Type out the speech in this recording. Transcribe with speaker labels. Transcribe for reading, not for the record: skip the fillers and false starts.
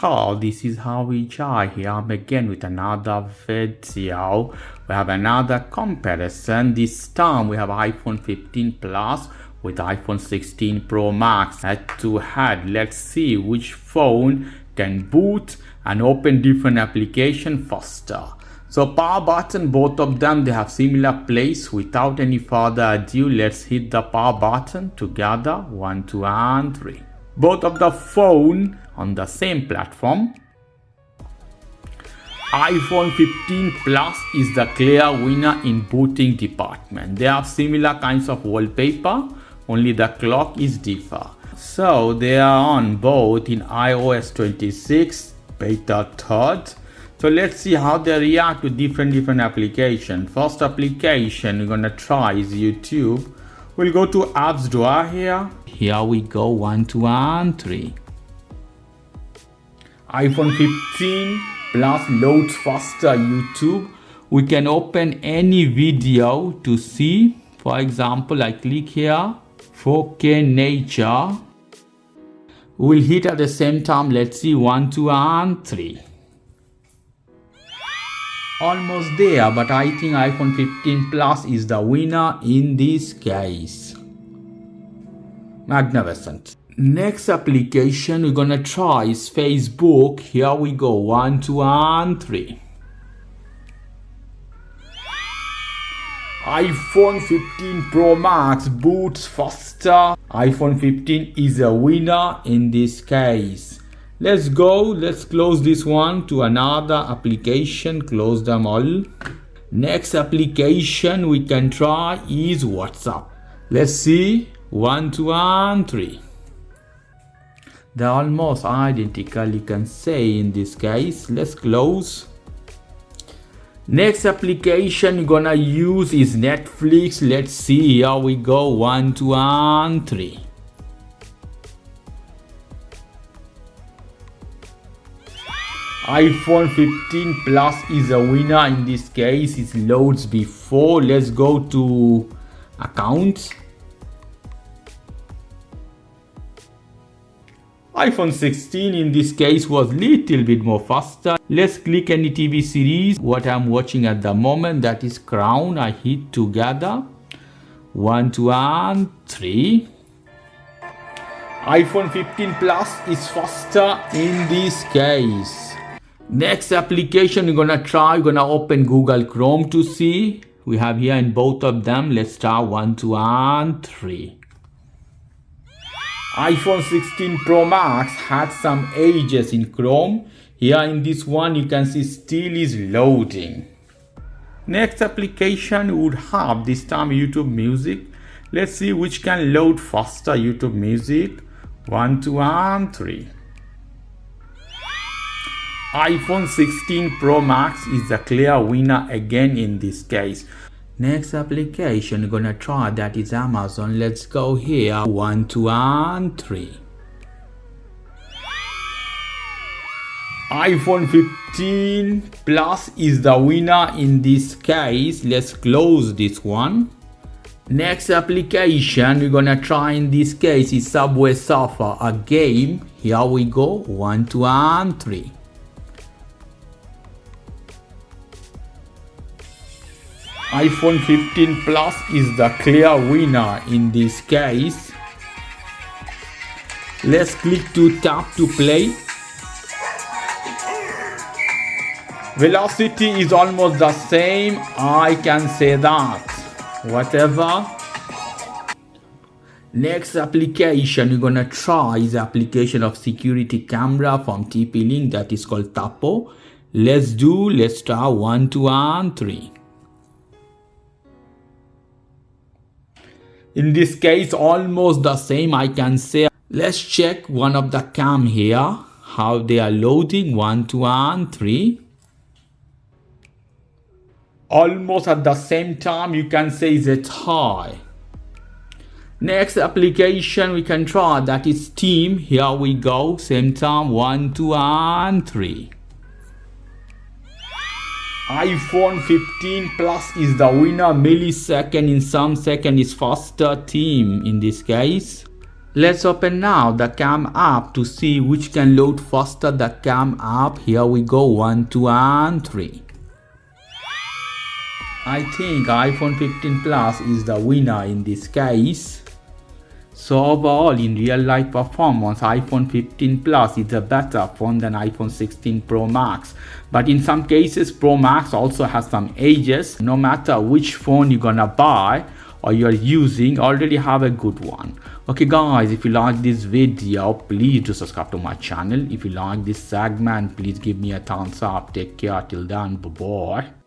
Speaker 1: So this is how we try here. I'm again with another video. We have another comparison. This time we have iPhone 15 Plus with iPhone 16 Pro Max head to head. Let's see which phone can boot and open different applications faster. So power button, both of them, they have similar place. Without any further ado, let's hit the power button together. 1, 2 and 3. Both of the phone on the same platform. iPhone 15 Plus is the clear winner in booting department. They have similar kinds of wallpaper, only the clock is different. So they are on both in iOS 26 beta 3rd. So let's see how they react to different applications. First application we're gonna try is YouTube. We'll go to apps drawer here. Here we go, 1, 2 and 3. iPhone 15 Plus loads faster YouTube. We can open any video to see. For example, I click here, 4K nature. We'll hit at the same time. Let's see, 1, 2 and 3. Almost there, but I think iPhone 15 Plus is the winner in this case. Magnificent. Next application we're gonna try is Facebook. Here we go, 1, 2 and 3. iPhone 15 Pro Max boots faster. iPhone 15 is a winner in this case. Let's go, let's close this one to another application, close them all. Next application we can try is WhatsApp. Let's see, 1, 2 and 3. They're almost identical, you can say in this case. Let's close. Next application you're gonna use is Netflix. Let's see, here we go, 1, 2 and 3. iPhone 15 Plus is a winner in this case. It loads before. Let's go to accounts. iPhone 16 in this case was little bit more faster. Let's click any TV series. What I'm watching at the moment, that is Crown. I hit together. 1, 2 and 3. iPhone 15 Plus is faster in this case. Next application we're gonna try, we're gonna open Google Chrome to see. We have here in both of them. Let's start, 1, 2 and 3. iPhone 16 Pro Max had some ages in Chrome. Here in this one you can see still is loading. Next application would have this time YouTube Music. Let's see which can load faster YouTube Music. 1, 2 and 3. iPhone 16 Pro Max is the clear winner again in this case. Next application we're gonna try, that is Amazon. Let's go here, 1, 2 and 3. iPhone 15 Plus is the winner in this case. Let's close this one. Next application we're gonna try in this case is Subway Surfer, a game. Here we go, 1, 2 and 3. iPhone 15 Plus is the clear winner in this case. Let's click to tap to play. Velocity is almost the same, I can say that. Whatever. Next application we're gonna try is application of security camera from TP-Link, that is called Tapo. Let's start, 1, 2 and 3. In this case almost the same, I can say. Let's check one of the cam here, how they are loading, 1, 2 and 3. Almost at the same time, you can say is a tie. Next application we can try, that is Steam. Here we go, same time, 1, 2 and 3. iPhone 15 Plus is the winner, millisecond in some second is faster team in this case. Let's open now the cam app to see which can load faster the cam app. Here we go, 1, 2 and 3. I think iPhone 15 Plus is the winner in this case. So overall, in real life performance, iPhone 15 Plus is a better phone than iPhone 16 Pro Max. But in some cases, Pro Max also has some edges. No matter which phone you're gonna buy or you're using, already have a good one. Okay guys, if you like this video, please do subscribe to my channel. If you like this segment, please give me a thumbs up. Take care, till then, bye bye.